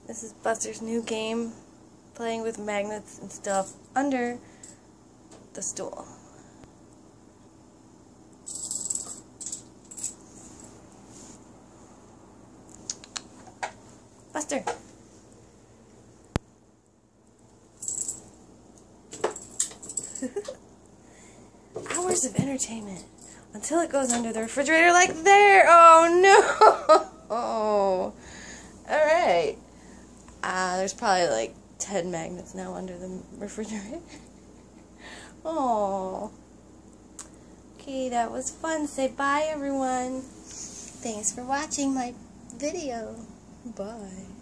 This is Buster's new game, playing with magnets and stuff under the stool. Buster! Hours of entertainment until it goes under the refrigerator like there. Oh no! Oh. Alright. There's probably like 10 magnets now under the refrigerator. Oh. Okay, that was fun. Say bye, everyone. Thanks for watching my video. Bye.